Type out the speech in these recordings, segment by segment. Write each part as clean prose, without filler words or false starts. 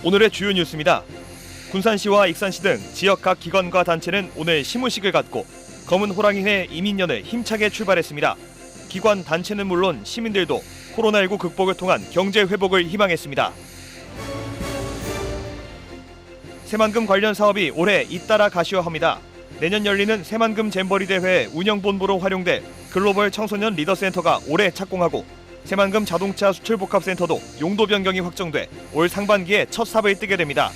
오늘의 주요 뉴스입니다. 군산시와 익산시 등 지역 각 기관과 단체는 오늘 시무식을 갖고 검은 호랑이회 이민년을 힘차게 출발했습니다. 기관 단체는 물론 시민들도 코로나19 극복을 통한 경제 회복을 희망했습니다. 새만금 관련 사업이 올해 잇따라 가시화합니다. 내년 열리는 새만금 잼버리 대회 운영본부로 활용될 글로벌 청소년 리더센터가 올해 착공하고 새만금 자동차 수출복합센터도 용도 변경이 확정돼 올 상반기에 첫 삽을 뜨게 됩니다.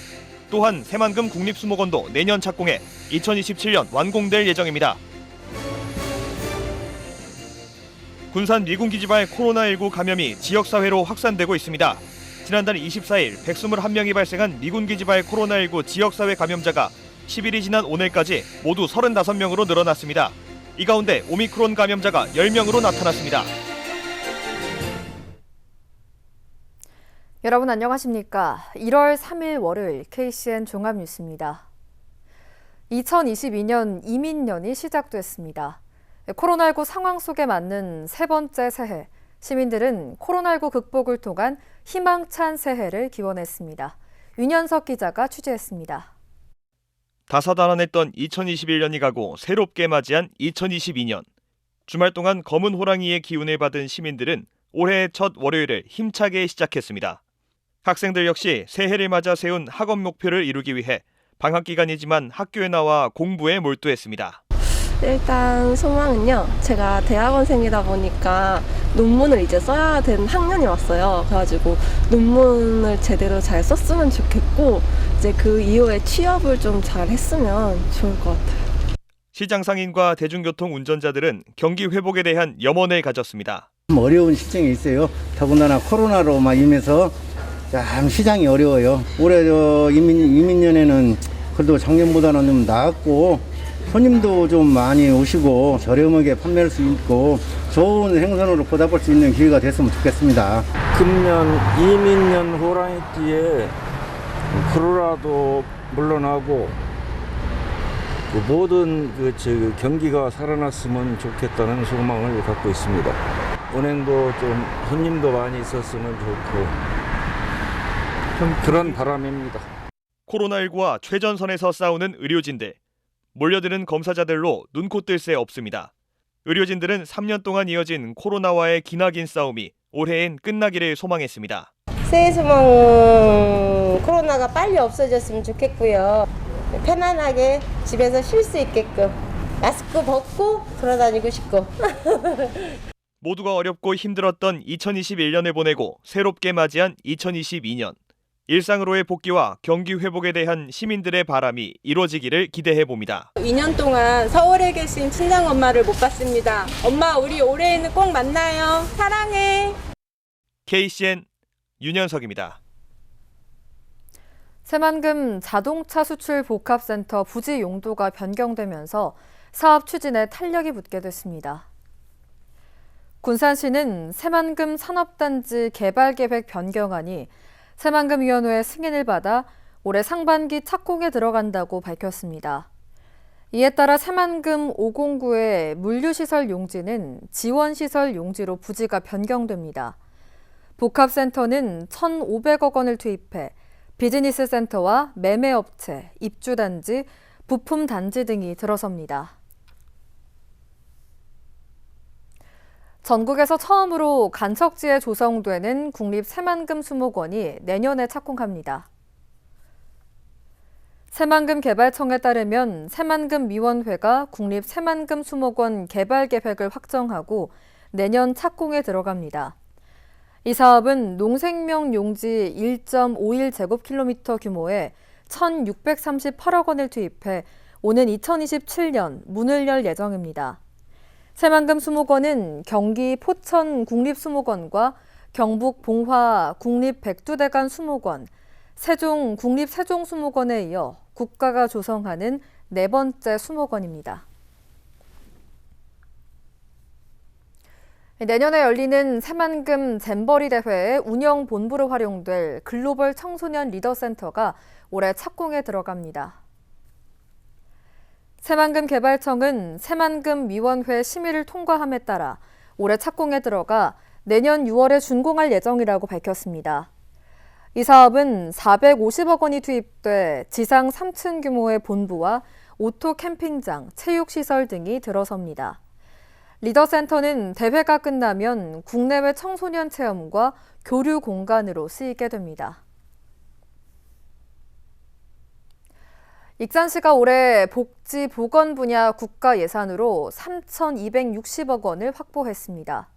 또한 새만금 국립수목원도 내년 착공해 2027년 완공될 예정입니다. 군산 미군기지발 코로나19 감염이 지역사회로 확산되고 있습니다. 지난달 24일 121명이 발생한 미군기지발 코로나19 지역사회 감염자가 10일이 지난 오늘까지 모두 35명으로 늘어났습니다. 이 가운데 오미크론 감염자가 10명으로 나타났습니다. 여러분 안녕하십니까? 1월 3일 월요일 KCN 종합뉴스입니다. 2022년 이민년이 시작됐습니다. 코로나19 상황 속에 맞는 세 번째 새해, 시민들은 코로나19 극복을 통한 희망찬 새해를 기원했습니다. 윤현석 기자가 취재했습니다. 다사다난했던 2021년이 가고 새롭게 맞이한 2022년. 주말 동안 검은 호랑이의 기운을 받은 시민들은 올해의 첫 월요일을 힘차게 시작했습니다. 학생들 역시 새해를 맞아 세운 학업 목표를 이루기 위해 방학 기간이지만 학교에 나와 공부에 몰두했습니다. 일단 소망은요, 제가 대학원생이다 보니까 논문을 이제 써야 되는 학년이 왔어요. 그래가지고 논문을 제대로 잘 썼으면 좋겠고 이제 그 이후에 취업을 좀 잘 했으면 좋을 것 같아요. 시장 상인과 대중교통 운전자들은 경기 회복에 대한 염원을 가졌습니다. 어려운 시점이 있어요. 더군다나 코로나로 막 임해서 참 시장이 어려워요. 올해 이민년에는 그래도 작년보다는 좀 나았고 손님도 좀 많이 오시고 저렴하게 판매할 수 있고 좋은 행선으로 보답할 수 있는 기회가 됐으면 좋겠습니다. 금년 이민년 호랑이띠에 코로나도 물러나고 모든 경기가 살아났으면 좋겠다는 소망을 갖고 있습니다. 은행도 좀 손님도 많이 있었으면 좋고 그런 바람입니다. 코로나19와 최전선에서 싸우는 의료진들. 몰려드는 검사자들로 눈코 뜰 새 없습니다. 의료진들은 3년 동안 이어진 코로나와의 기나긴 싸움이 올해엔 끝나기를 소망했습니다. 새해 소망은 코로나가 빨리 없어졌으면 좋겠고요. 편안하게 집에서 쉴 수 있게끔 마스크 벗고 돌아다니고 싶고. 모두가 어렵고 힘들었던 2021년을 보내고 새롭게 맞이한 2022년. 일상으로의 복귀와 경기 회복에 대한 시민들의 바람이 이루어지기를 기대해봅니다. 2년 동안 서울에 계신 친정엄마를 못 봤습니다. 엄마, 우리 올해에는 꼭 만나요. 사랑해. KCN 윤현석입니다. 새만금 자동차 수출 복합센터 부지 용도가 변경되면서 사업 추진에 탄력이 붙게 됐습니다. 군산시는 새만금 산업단지 개발계획 변경안이 새만금위원회 승인을 받아 올해 상반기 착공에 들어간다고 밝혔습니다. 이에 따라 새만금 509의 물류시설 용지는 지원시설 용지로 부지가 변경됩니다. 복합센터는 1,500억 원을 투입해 비즈니스 센터와 매매업체, 입주단지, 부품단지 등이 들어섭니다. 전국에서 처음으로 간척지에 조성되는 국립 새만금 수목원이 내년에 착공합니다. 새만금 개발청에 따르면 새만금위원회가 국립 새만금 수목원 개발 계획을 확정하고 내년 착공에 들어갑니다. 이 사업은 농생명 용지 1.51제곱킬로미터 규모의 1,638억 원을 투입해 오는 2027년 문을 열 예정입니다. 새만금 수목원은 경기 포천 국립수목원과 경북 봉화 국립백두대간 수목원, 세종 국립세종수목원에 이어 국가가 조성하는 네 번째 수목원입니다. 내년에 열리는 새만금 잼버리 대회의 운영 본부로 활용될 글로벌 청소년 리더센터가 올해 착공에 들어갑니다. 새만금 개발청은 새만금위원회 심의를 통과함에 따라 올해 착공에 들어가 내년 6월에 준공할 예정이라고 밝혔습니다. 이 사업은 450억 원이 투입돼 지상 3층 규모의 본부와 오토 캠핑장, 체육시설 등이 들어섭니다. 리더센터는 대회가 끝나면 국내외 청소년 체험과 교류 공간으로 쓰이게 됩니다. 익산시가 올해 복지 보건 분야 국가 예산으로 3,260억 원을 확보했습니다.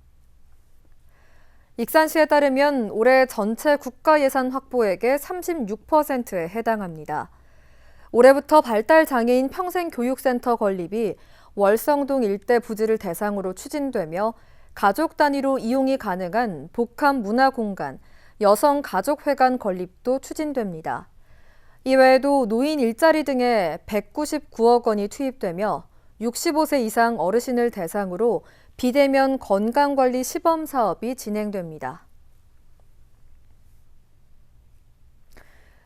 익산시에 따르면 올해 전체 국가 예산 확보액의 36%에 해당합니다. 올해부터 발달장애인 평생교육센터 건립이 월성동 일대 부지를 대상으로 추진되며 가족 단위로 이용이 가능한 복합 문화공간, 여성가족회관 건립도 추진됩니다. 이외에도 노인 일자리 등에 199억 원이 투입되며 65세 이상 어르신을 대상으로 비대면 건강관리 시범 사업이 진행됩니다.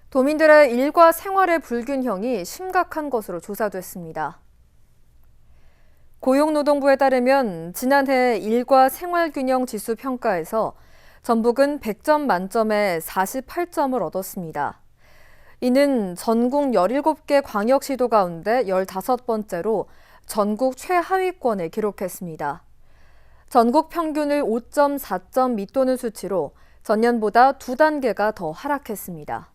도민들의 일과 생활의 불균형이 심각한 것으로 조사됐습니다. 고용노동부에 따르면 지난해 일과 생활균형 지수 평가에서 전북은 100점 만점에 48점을 얻었습니다. 이는 전국 17개 광역시도 가운데 15번째로 전국 최하위권에 기록했습니다. 전국 평균을 5.4점 밑도는 수치로 전년보다 2단계가 더 하락했습니다.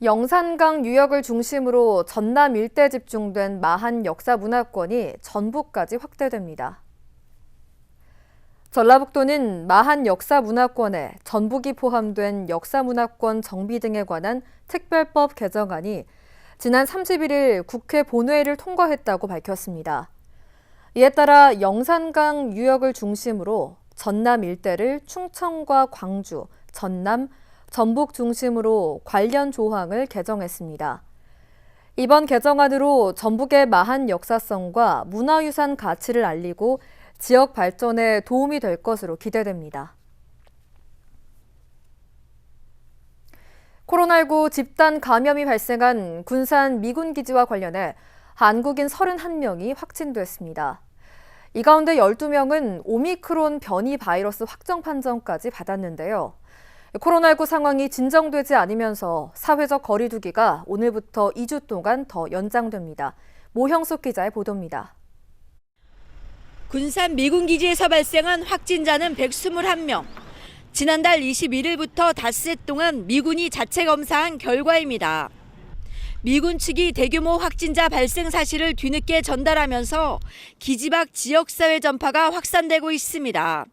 영산강 유역을 중심으로 전남 일대 집중된 마한 역사문화권이 전북까지 확대됩니다. 전라북도는 마한 역사문화권에 전북이 포함된 역사문화권 정비 등에 관한 특별법 개정안이 지난 31일 국회 본회의를 통과했다고 밝혔습니다. 이에 따라 영산강 유역을 중심으로 전남 일대를 충청과 광주, 전남, 전북 중심으로 관련 조항을 개정했습니다. 이번 개정안으로 전북의 마한 역사성과 문화유산 가치를 알리고 지역 발전에 도움이 될 것으로 기대됩니다. 코로나19 집단 감염이 발생한 군산 미군기지와 관련해 한국인 31명이 확진됐습니다. 이 가운데 12명은 오미크론 변이 바이러스 확정 판정까지 받았는데요. 코로나19 상황이 진정되지 않으면서 사회적 거리 두기가 오늘부터 2주 동안 더 연장됩니다. 모형숙 기자의 보도입니다. 군산 미군기지에서 발생한 확진자는 121명. 지난달 21일부터 닷새 동안 미군이 자체 검사한 결과입니다. 미군 측이 대규모 확진자 발생 사실을 뒤늦게 전달하면서 기지 밖 지역사회 전파가 확산되고 있습니다.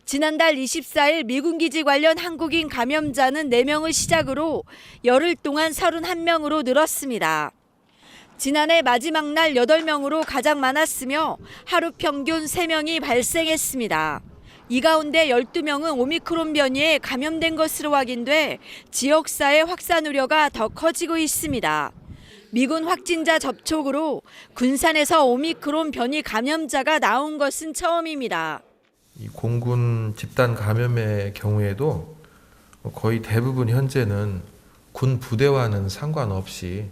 지난달 24일 미군기지 관련 한국인 감염자는 4명을 시작으로 열흘 동안 31명으로 늘었습니다. 지난해 마지막 날 8명으로 가장 많았으며 하루 평균 3명이 발생했습니다. 이 가운데 12명은 오미크론 변이에 감염된 것으로 확인돼 지역사회 확산 우려가 더 커지고 있습니다. 미군 확진자 접촉으로 군산에서 오미크론 변이 감염자가 나온 것은 처음입니다. 이 공군 집단 감염의 경우에도 거의 대부분 현재는 군 부대와는 상관없이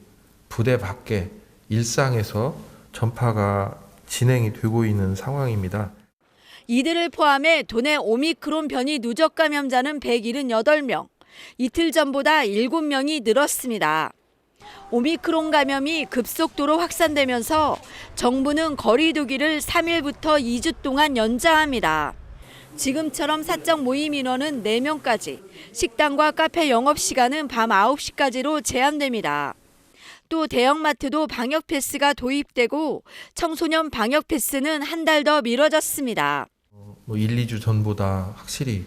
부대 밖에 일상에서 전파가 진행이 되고 있는 상황입니다. 이들을 포함해 도내 오미크론 변이 누적 감염자는 178명, 이틀 전보다 7명이 늘었습니다. 오미크론 감염이 급속도로 확산되면서 정부는 거리 두기를 3일부터 2주 동안 연장합니다. 지금처럼 사적 모임 인원은 4명까지, 식당과 카페 영업시간은 밤 9시까지로 제한됩니다. 또 대형마트도 방역 패스가 도입되고 청소년 방역 패스는 한 달 더 미뤄졌습니다. 1, 2주 전보다 확실히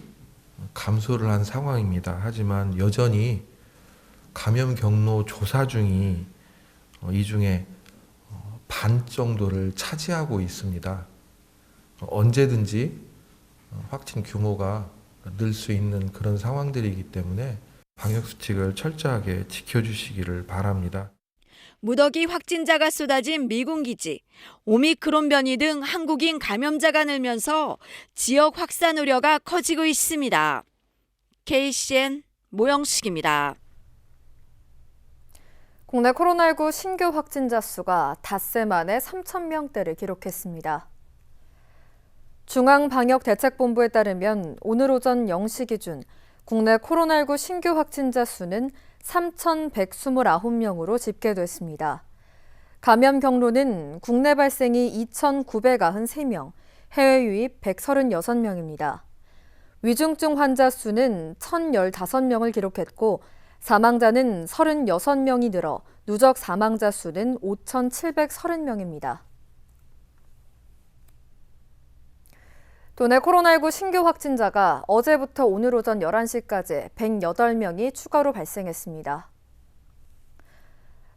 감소를 한 상황입니다. 하지만 여전히 감염 경로 조사 중이 이 중에 반 정도를 차지하고 있습니다. 언제든지 확진 규모가 늘 수 있는 그런 상황들이기 때문에 방역 수칙을 철저하게 지켜주시기를 바랍니다. 무더기 확진자가 쏟아진 미군기지, 오미크론 변이 등 한국인 감염자가 늘면서 지역 확산 우려가 커지고 있습니다. KCN 모영숙입니다. 국내 코로나19 신규 확진자 수가 닷새 만에 3,000명대를 기록했습니다. 중앙방역대책본부에 따르면 오늘 오전 0시 기준 국내 코로나19 신규 확진자 수는 3,129명으로 집계됐습니다. 감염 경로는 국내 발생이 2,993명, 해외 유입 136명입니다. 위중증 환자 수는 1,015명을 기록했고 사망자는 36명이 늘어 누적 사망자 수는 5,730명입니다. 도내 코로나19 신규 확진자가 어제부터 오늘 오전 11시까지 108명이 추가로 발생했습니다.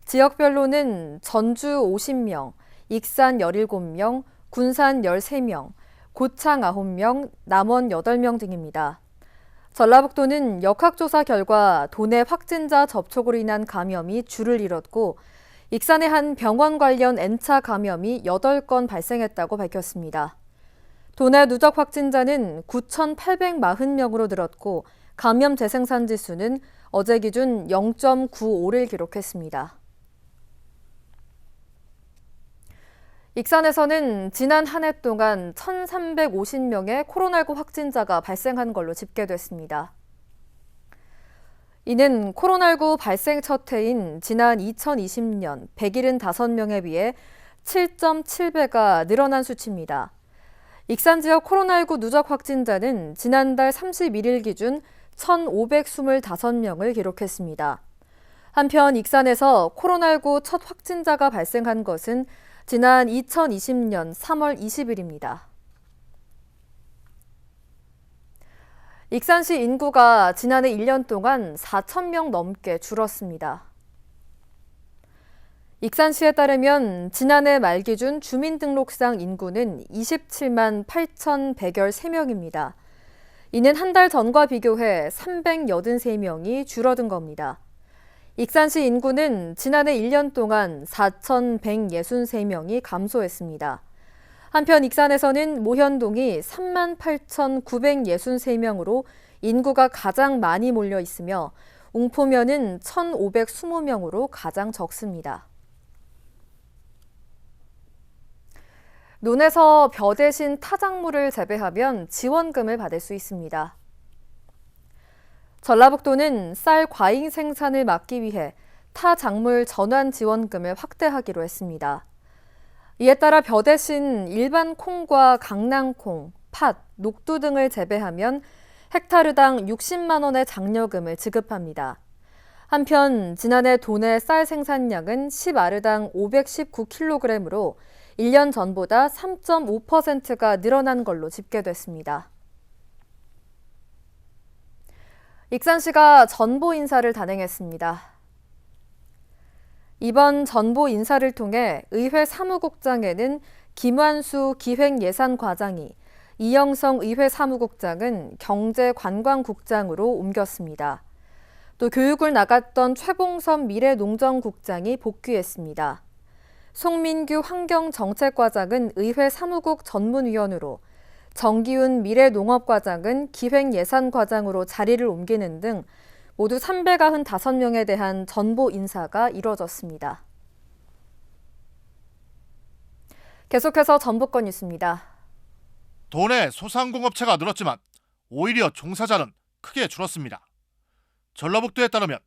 지역별로는 전주 50명, 익산 17명, 군산 13명, 고창 9명, 남원 8명 등입니다. 전라북도는 역학조사 결과 도내 확진자 접촉으로 인한 감염이 줄을 이뤘고 익산의 한 병원 관련 N차 감염이 8건 발생했다고 밝혔습니다. 도내 누적 확진자는 9,840명으로 늘었고 감염 재생산 지수는 어제 기준 0.95를 기록했습니다. 익산에서는 지난 한 해 동안 1,350명의 코로나19 확진자가 발생한 걸로 집계됐습니다. 이는 코로나19 발생 첫 해인 지난 2020년 175명에 비해 7.7배가 늘어난 수치입니다. 익산 지역 코로나19 누적 확진자는 지난달 31일 기준 1,525명을 기록했습니다. 한편 익산에서 코로나19 첫 확진자가 발생한 것은 지난 2020년 3월 20일입니다. 익산시 인구가 지난해 1년 동안 4,000명 넘게 줄었습니다. 익산시에 따르면 지난해 말 기준 주민등록상 인구는 27만 8,113명입니다. 이는 한 달 전과 비교해 383명이 줄어든 겁니다. 익산시 인구는 지난해 1년 동안 4,163명이 감소했습니다. 한편 익산에서는 모현동이 38,963명으로 인구가 가장 많이 몰려 있으며 웅포면은 1,520명으로 가장 적습니다. 논에서 벼 대신 타작물을 재배하면 지원금을 받을 수 있습니다. 전라북도는 쌀 과잉 생산을 막기 위해 타작물 전환 지원금을 확대하기로 했습니다. 이에 따라 벼 대신 일반 콩과 강낭콩, 팥, 녹두 등을 재배하면 헥타르당 60만 원의 장려금을 지급합니다. 한편 지난해 도내 쌀 생산량은 10아르당 519kg으로 1년 전보다 3.5%가 늘어난 걸로 집계됐습니다. 익산시가 전보 인사를 단행했습니다. 이번 전보 인사를 통해 의회 사무국장에는 김완수 기획예산과장이, 이영성 의회 사무국장은 경제관광국장으로 옮겼습니다. 또 교육을 나갔던 최봉선 미래농정국장이 복귀했습니다. 송민규 환경정책과장은 의회 사무국 전문위원으로, 정기훈 미래농업과장은 기획예산과장으로 자리를 옮기는 등 모두 395명에 대한 전보 인사가 이뤄졌습니다. 계속해서 전북권 뉴스입니다. 도내 소상공업체가 늘었지만 오히려 종사자는 크게 줄었습니다. 전라북도에 따르면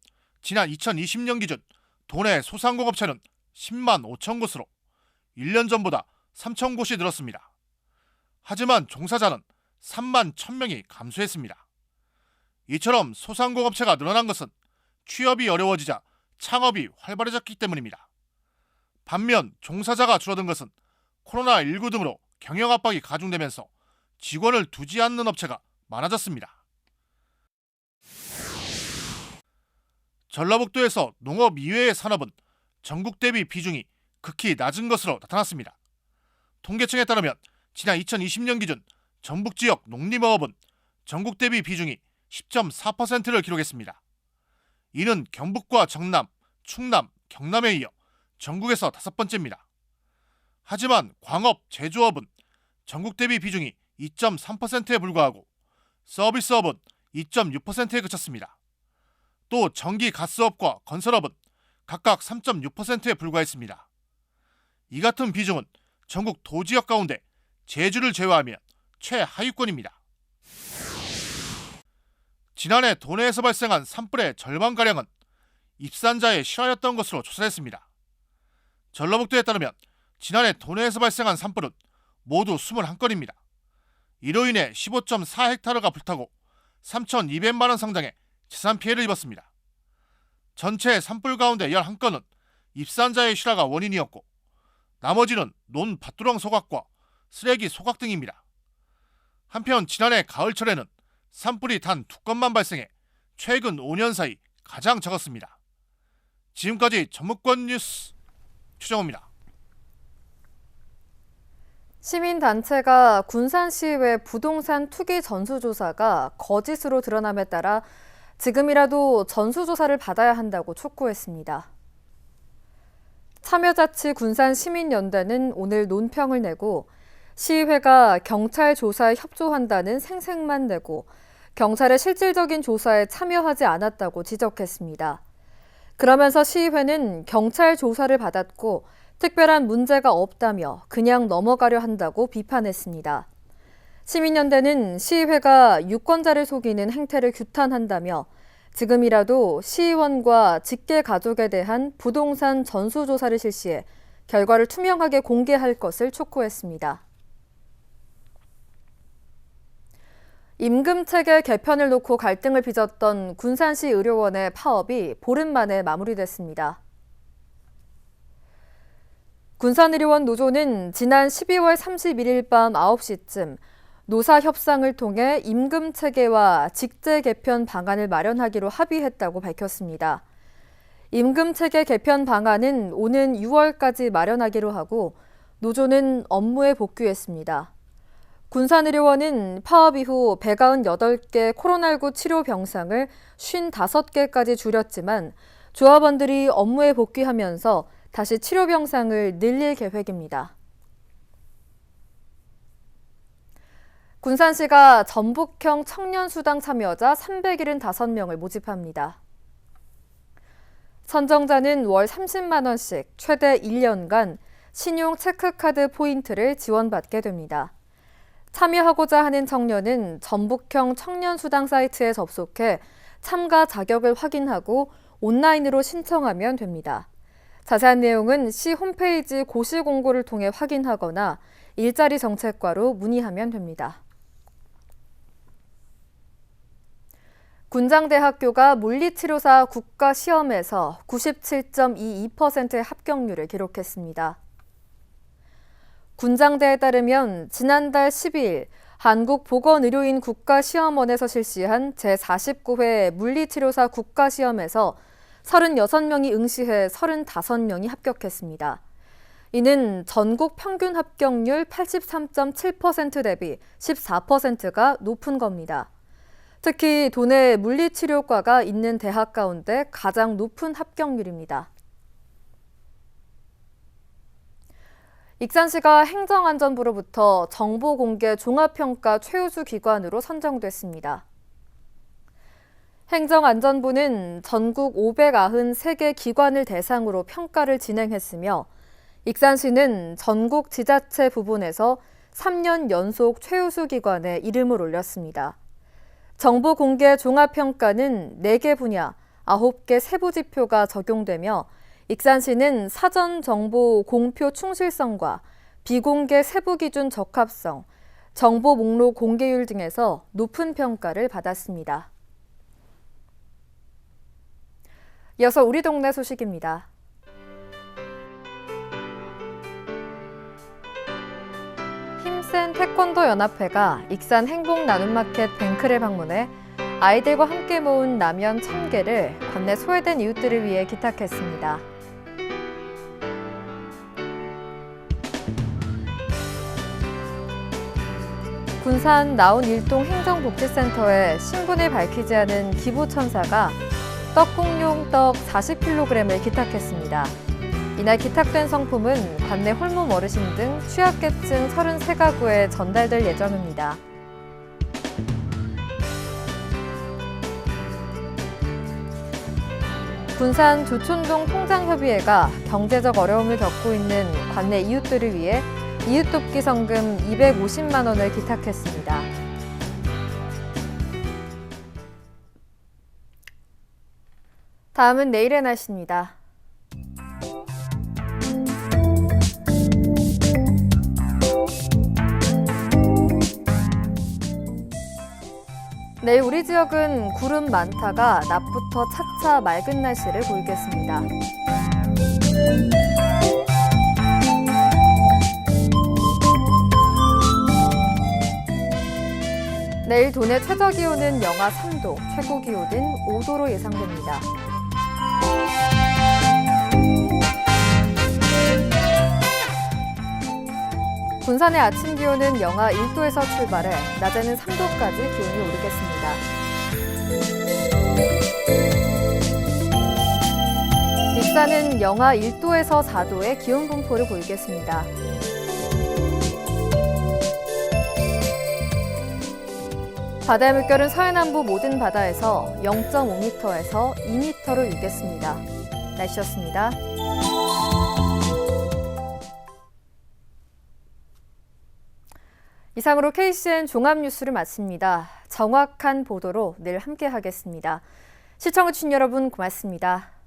지난 2020년 기준 도내 소상공업체는 10만 5천 곳으로 1년 전보다 3천 곳이 늘었습니다. 하지만 종사자는 3만 1,000명이 감소했습니다. 이처럼 소상공업체가 늘어난 것은 취업이 어려워지자 창업이 활발해졌기 때문입니다. 반면 종사자가 줄어든 것은 코로나19 등으로 경영 압박이 가중되면서 직원을 두지 않는 업체가 많아졌습니다. 전라북도에서 농업 이외의 산업은 전국 대비 비중이 극히 낮은 것으로 나타났습니다. 통계청에 따르면 지난 2020년 기준 전북 지역 농림어업은 전국 대비 비중이 10.4%를 기록했습니다. 이는 경북과 전남, 충남, 경남에 이어 전국에서 5번째입니다. 하지만 광업, 제조업은 전국 대비 비중이 2.3%에 불과하고 서비스업은 2.6%에 그쳤습니다. 또 전기, 가스업과 건설업은 각각 3.6%에 불과했습니다. 이 같은 비중은 전국 도지역 가운데 제주를 제외하면 최하위권입니다. 지난해 도내에서 발생한 산불의 절반가량은 입산자의 실화였던 것으로 조사됐습니다. 전라북도에 따르면 지난해 도내에서 발생한 산불은 모두 21건입니다. 이로 인해 15.4헥타르가 불타고 3,200만 원 상당의 재산 피해를 입었습니다. 전체 산불 가운데 11건은 입산자의 실화가 원인이었고 나머지는 논 밭두렁 소각과 쓰레기 소각 등입니다. 한편 지난해 가을철에는 산불이 단 2건만 발생해 최근 5년 사이 가장 적었습니다. 지금까지 전북권 뉴스 최정호입니다. 시민단체가 군산시의회 부동산 투기 전수조사가 거짓으로 드러남에 따라 지금이라도 전수조사를 받아야 한다고 촉구했습니다. 참여자치 군산시민연대는 오늘 논평을 내고 시의회가 경찰 조사에 협조한다는 생색만 내고 경찰의 실질적인 조사에 참여하지 않았다고 지적했습니다. 그러면서 시의회는 경찰 조사를 받았고 특별한 문제가 없다며 그냥 넘어가려 한다고 비판했습니다. 시민연대는 시의회가 유권자를 속이는 행태를 규탄한다며 지금이라도 시의원과 직계 가족에 대한 부동산 전수조사를 실시해 결과를 투명하게 공개할 것을 촉구했습니다. 임금체계 개편을 놓고 갈등을 빚었던 군산시 의료원의 파업이 보름 만에 마무리됐습니다. 군산의료원 노조는 지난 12월 31일 밤 9시쯤 노사 협상을 통해 임금체계와 직제 개편 방안을 마련하기로 합의했다고 밝혔습니다. 임금체계 개편 방안은 오는 6월까지 마련하기로 하고 노조는 업무에 복귀했습니다. 군산의료원은 파업 이후 198개 코로나19 치료 병상을 55개까지 줄였지만 조합원들이 업무에 복귀하면서 다시 치료 병상을 늘릴 계획입니다. 군산시가 전북형 청년수당 참여자 375명을 모집합니다. 선정자는 월 30만 원씩 최대 1년간 신용 체크카드 포인트를 지원받게 됩니다. 참여하고자 하는 청년은 전북형 청년수당 사이트에 접속해 참가 자격을 확인하고 온라인으로 신청하면 됩니다. 자세한 내용은 시 홈페이지 고시 공고를 통해 확인하거나 일자리 정책과로 문의하면 됩니다. 군장대학교가 물리치료사 국가시험에서 97.22%의 합격률을 기록했습니다. 군장대에 따르면 지난달 12일 한국보건의료인 국가시험원에서 실시한 제49회 물리치료사 국가시험에서 36명이 응시해 35명이 합격했습니다. 이는 전국 평균 합격률 83.7% 대비 14%가 높은 겁니다. 특히 도내 물리치료과가 있는 대학 가운데 가장 높은 합격률입니다. 익산시가 행정안전부로부터 정보공개 종합평가 최우수 기관으로 선정됐습니다. 행정안전부는 전국 593개 기관을 대상으로 평가를 진행했으며 익산시는 전국 지자체 부분에서 3년 연속 최우수 기관에 이름을 올렸습니다. 정보공개 종합평가는 4개 분야, 9개 세부 지표가 적용되며 익산시는 사전 정보 공표 충실성과 비공개 세부 기준 적합성, 정보 목록 공개율 등에서 높은 평가를 받았습니다. 이어서 우리 동네 소식입니다. 힘센 태권도 연합회가 익산 행복 나눔마켓 뱅크를 방문해 아이들과 함께 모은 라면 1000개를 관내 소외된 이웃들을 위해 기탁했습니다. 군산 나온일동 행정복지센터에 신분을 밝히지 않은 기부천사가 떡국용 떡 40kg을 기탁했습니다. 이날 기탁된 상품은 관내 홀몸 어르신 등 취약계층 33가구에 전달될 예정입니다. 군산 조촌동 통장협의회가 경제적 어려움을 겪고 있는 관내 이웃들을 위해 이웃돕기 성금 250만 원을 기탁했습니다. 다음은 내일의 날씨입니다. 내일 우리 지역은 구름 많다가 낮부터 차차 맑은 날씨를 보이겠습니다. 내일 도내 최저기온은 영하 3도, 최고기온은 5도로 예상됩니다. 군산의 아침 기온은 영하 1도에서 출발해 낮에는 3도까지 기온이 오르겠습니다. 익산은 영하 1도에서 4도의 기온 분포를 보이겠습니다. 바다의 물결은 서해남부 모든 바다에서 0.5m에서 2m로 일겠습니다. 날씨였습니다. 이상으로 KCN 종합뉴스를 마칩니다. 정확한 보도로 늘 함께하겠습니다. 시청해주신 여러분 고맙습니다.